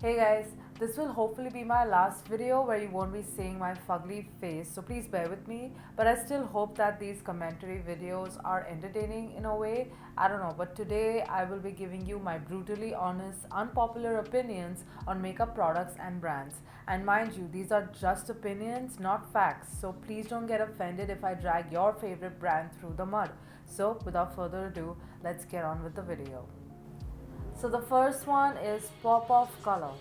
Hey guys, this will hopefully be my last video where you won't be seeing my fugly face, so please bear with me. But I still hope that these commentary videos are entertaining in a way. I don't know, but today I will be giving you my brutally honest, unpopular opinions on makeup products and brands. And mind you, these are just opinions, not facts, so please don't get offended if I drag your favorite brand through the mud. So, without further ado, let's get on with the video. So the first one is pop of color.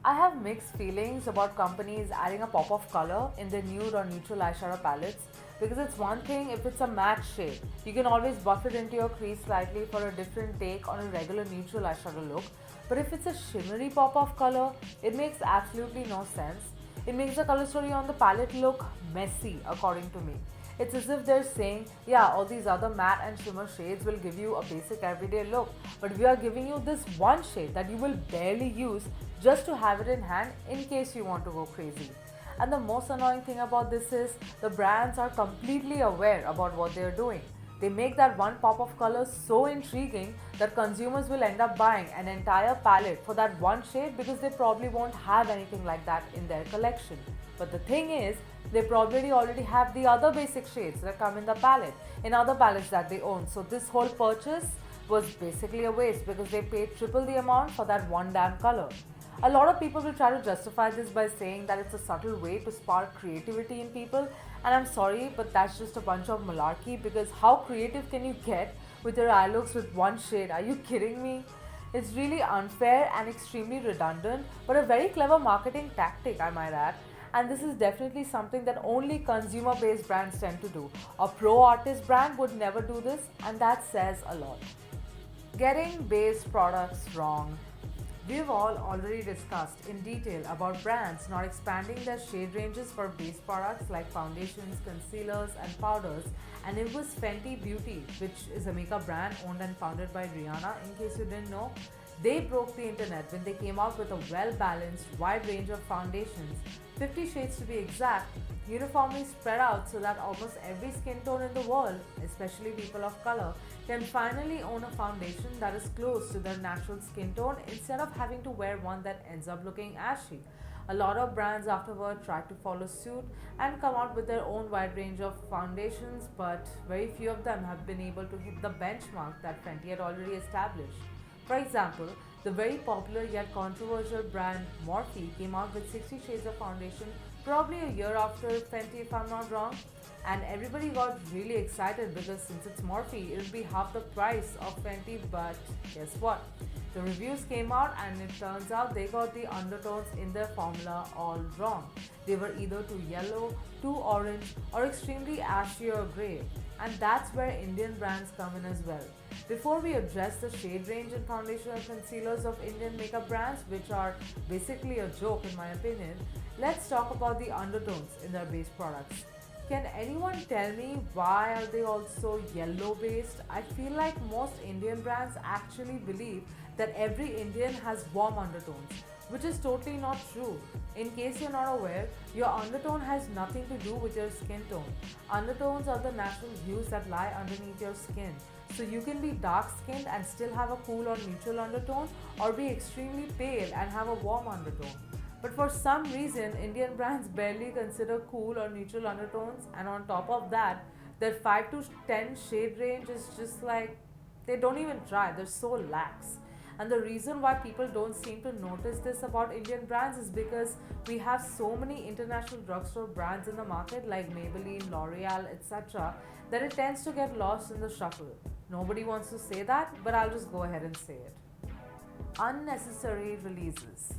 I have mixed feelings about companies adding a pop of color in their nude or neutral eyeshadow palettes because it's one thing if it's a matte shade. You can always buff it into your crease slightly for a different take on a regular neutral eyeshadow look. But if it's a shimmery pop of color, it makes absolutely no sense. It makes the color story on the palette look messy, according to me. It's as if they're saying, yeah, all these other matte and shimmer shades will give you a basic everyday look, but we are giving you this one shade that you will barely use just to have it in hand in case you want to go crazy. And the most annoying thing about this is the brands are completely aware about what they're doing. They make that one pop of color so intriguing that consumers will end up buying an entire palette for that one shade because they probably won't have anything like that in their collection. But the thing is, they probably already have the other basic shades that come in the palette, in other palettes that they own. So this whole purchase was basically a waste because they paid triple the amount for that one damn color. A lot of people will try to justify this by saying that it's a subtle way to spark creativity in people, and I'm sorry, but that's just a bunch of malarkey because how creative can you get with your eye looks with one shade? Are you kidding me? It's really unfair and extremely redundant, but a very clever marketing tactic, I might add. And this is definitely something that only consumer based brands tend to do. A pro artist brand would never do this, and that says a lot. Getting base products wrong. We've all already discussed in detail about brands not expanding their shade ranges for base products like foundations, concealers, and powders. And it was Fenty Beauty, which is a makeup brand owned and founded by Rihanna, in case you didn't know. They broke the internet when they came out with a well balanced, wide range of foundations, 50 shades to be exact, uniformly spread out so that almost every skin tone in the world, especially people of color, can finally own a foundation that is close to their natural skin tone instead of having to wear one that ends up looking ashy. A lot of brands afterward tried to follow suit and come out with their own wide range of foundations, but very few of them have been able to hit the benchmark that Fenty had already established. For example, the very popular yet controversial brand Morphe came out with 60 shades of foundation probably a year after Fenty, if I'm not wrong. And everybody got really excited because since it's Morphe, it'll be half the price of Fenty. But guess what? The reviews came out, and it turns out they got the undertones in their formula all wrong. They were either too yellow, too orange, or extremely ashy or grey. And that's where Indian brands come in as well. Before we address the shade range and foundation and concealers of Indian makeup brands, which are basically a joke in my opinion, let's talk about the undertones in their base products. Can anyone tell me why are they also yellow based? I feel like most Indian brands actually believe that every Indian has warm undertones, which is totally not true. In case you're not aware, your undertone has nothing to do with your skin tone. Undertones are the natural hues that lie underneath your skin. So you can be dark skinned and still have a cool or neutral undertone, or be extremely pale and have a warm undertone. But for some reason, Indian brands barely consider cool or neutral undertones, and on top of that, their 5 to 10 shade range is just like they don't even try, they're so lax. And the reason why people don't seem to notice this about Indian brands is because we have so many international drugstore brands in the market like Maybelline, L'Oreal, etc., that it tends to get lost in the shuffle. Nobody wants to say that, but I'll just go ahead and say it. Unnecessary releases.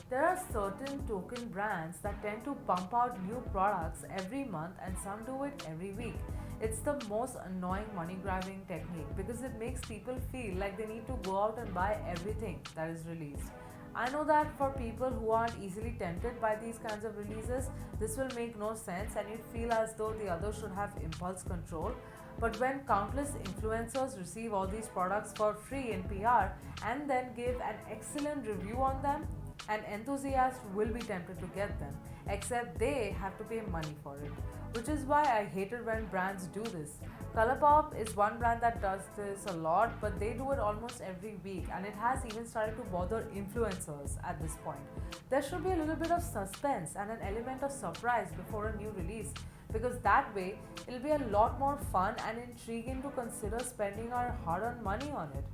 There are certain token brands that tend to pump out new products every month, and some do it every week. It's the most annoying money grabbing technique because it makes people feel like they need to go out and buy everything that is released. I know that for people who aren't easily tempted by these kinds of releases, this will make no sense and you'd feel as though the others should have impulse control. But when countless influencers receive all these products for free in PR and then give an excellent review on them, an enthusiast will be tempted to get them, except they have to pay money for it. which is why I hate it when brands do this. Colourpop is one brand that does this a lot, but they do it almost every week, and it has even started to bother influencers at this point. There should be a little bit of suspense and an element of surprise before a new release, because that way it'll be a lot more fun and intriguing to consider spending our hard earned money on it.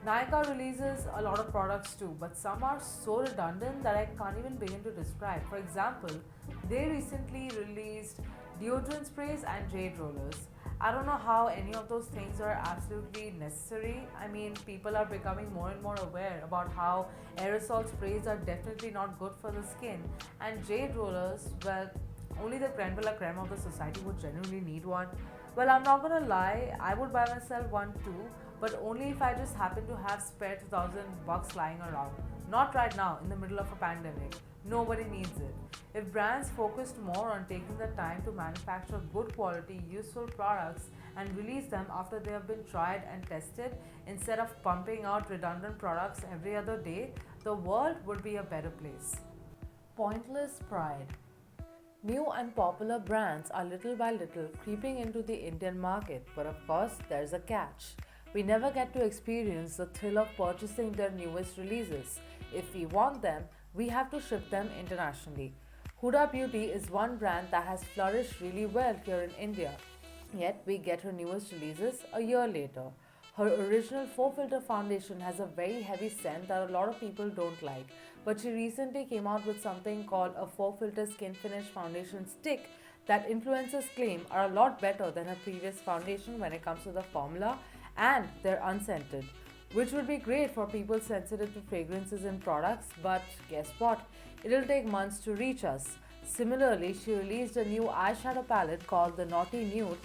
Nykaa releases a lot of products too, but some are so redundant that I can't even begin to describe. For example, they recently released deodorant sprays and jade rollers. I don't know how any of those things are absolutely necessary. I mean, people are becoming more and more aware about how aerosol sprays are definitely not good for the skin, and jade rollers, well, only the creme de la creme of the society would genuinely need one. Well, I'm not gonna lie, I would buy myself one too, but only if I just happen to have spare 2000 bucks lying around. Not right now, in the middle of a pandemic. Nobody needs it. If brands focused more on taking the time to manufacture good quality, useful products and release them after they have been tried and tested instead of pumping out redundant products every other day, the world would be a better place. Pointless pride. New and popular brands are little by little creeping into the Indian market, but of course, there's a catch. We never get to experience the thrill of purchasing their newest releases. If we want them, we have to ship them internationally. Huda Beauty is one brand that has flourished really well here in India, yet we get her newest releases a year later. Her original 4 filter foundation has a very heavy scent that a lot of people don't like, but she recently came out with something called a 4 filter skin finish foundation stick that influencers claim are a lot better than her previous foundation when it comes to the formula, and they're unscented, which would be great for people sensitive to fragrances in products, but guess what? It'll take months to reach us. Similarly, she released a new eyeshadow palette called the Naughty Nude,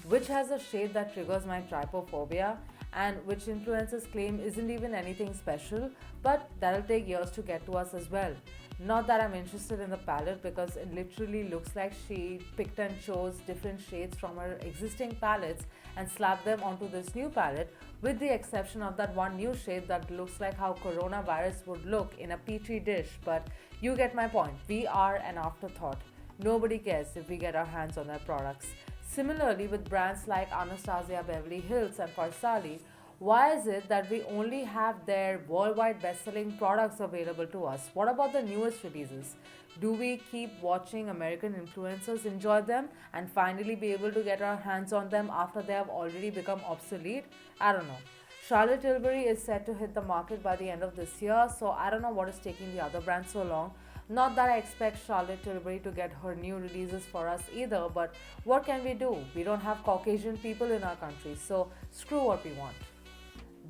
which has a shade that triggers my trypophobia and which influencers claim isn't even anything special, but that'll take years to get to us as well. Not that I'm interested in the palette because it literally looks like she picked and chose different shades from her existing palettes and slapped them onto this new palette, with the exception of that one new shade that looks like how coronavirus would look in a petri dish. But you get my point. We are an afterthought. Nobody cares if we get our hands on their products. Similarly, with brands like Anastasia Beverly Hills and Farsali, why is it that we only have their worldwide best selling products available to us? What about the newest releases? Do we keep watching American influencers enjoy them and finally be able to get our hands on them after they have already become obsolete? I don't know. Charlotte Tilbury is set to hit the market by the end of this year, so I don't know what is taking the other brands so long. Not that I expect Charlotte Tilbury to get her new releases for us either, but what can we do? We don't have Caucasian people in our country, so screw what we want.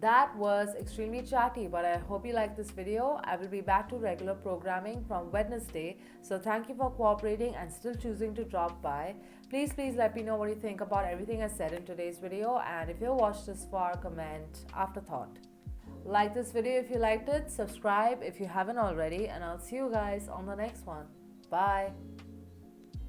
That was extremely chatty, but I hope you liked this video. I will be back to regular programming from Wednesday, so thank you for cooperating and still choosing to drop by. Please let me know what you think about everything I said in today's video, and if you watched this far, comment afterthought. Like this video if you liked it, subscribe if you haven't already, and I'll see you guys on the next one. Bye.